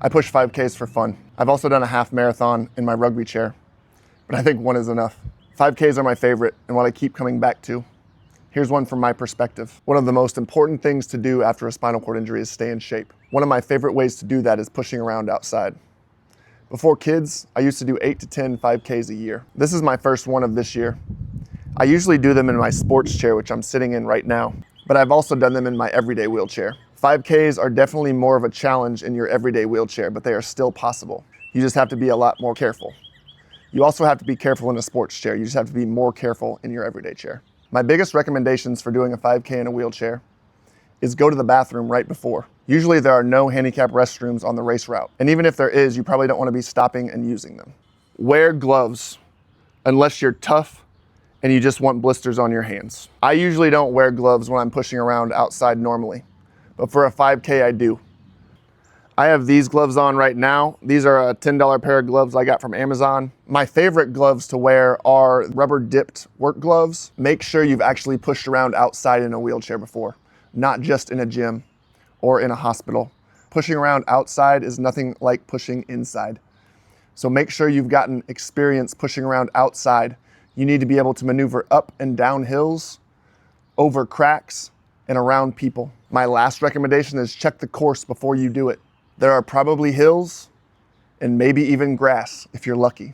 I push 5Ks for fun. I've also done a half marathon in my rugby chair, but I think one is enough. 5Ks are my favorite and what I keep coming back to. Here's one from my perspective. One of the most important things to do after a spinal cord injury is stay in shape. One of my favorite ways to do that is pushing around outside. Before kids, I used to do 8 to 10 5Ks a year. This is my first one of this year. I usually do them in my sports chair, which I'm sitting in right now, but I've also done them in my everyday wheelchair. 5Ks are definitely more of a challenge in your everyday wheelchair, but they are still possible. You just have to be a lot more careful. You also have to be careful in a sports chair. You just have to be more careful in your everyday chair. My biggest recommendations for doing a 5K in a wheelchair is go to the bathroom right before. Usually there are no handicap restrooms on the race route. And even if there is, you probably don't want to be stopping and using them. Wear gloves unless you're tough and you just want blisters on your hands. I usually don't wear gloves when I'm pushing around outside normally, but for a 5K I do. I have these gloves on right now. These are a $10 pair of gloves I got from Amazon. My favorite gloves to wear are rubber dipped work gloves. Make sure you've actually pushed around outside in a wheelchair before, not just in a gym or in a hospital. Pushing around outside is nothing like pushing inside. So make sure you've gotten experience pushing around outside. You need to be able to maneuver up and down hills, over cracks, and around people. My last recommendation is check the course before you do it. There are probably hills and maybe even grass if you're lucky.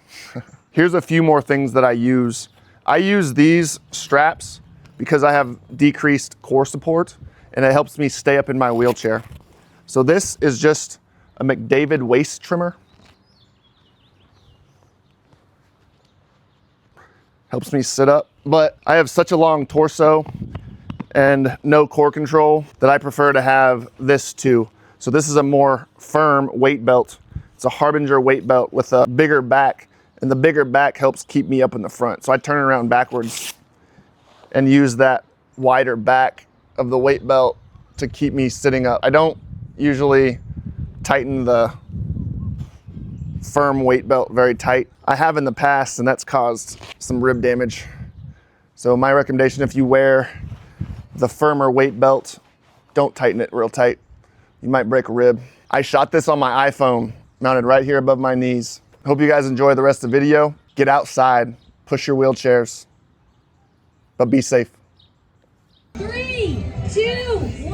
Here's a few more things that I use. I use these straps because I have decreased core support and it helps me stay up in my wheelchair. So this is just a McDavid waist trimmer. Helps me sit up, but I have such a long torso and no core control that I prefer to have this too. So this is a more firm weight belt. It's a Harbinger weight belt with a bigger back, and the bigger back helps keep me up in the front. So I turn it around backwards and use that wider back of the weight belt to keep me sitting up. I don't usually tighten the firm weight belt very tight. I have in the past, and that's caused some rib damage. So my recommendation, if you wear the firmer weight belt, don't tighten it real tight. You might break a rib. I shot this on my iPhone, mounted right here above my knees. Hope you guys enjoy the rest of the video. Get outside, push your wheelchairs, but be safe. 3, 2,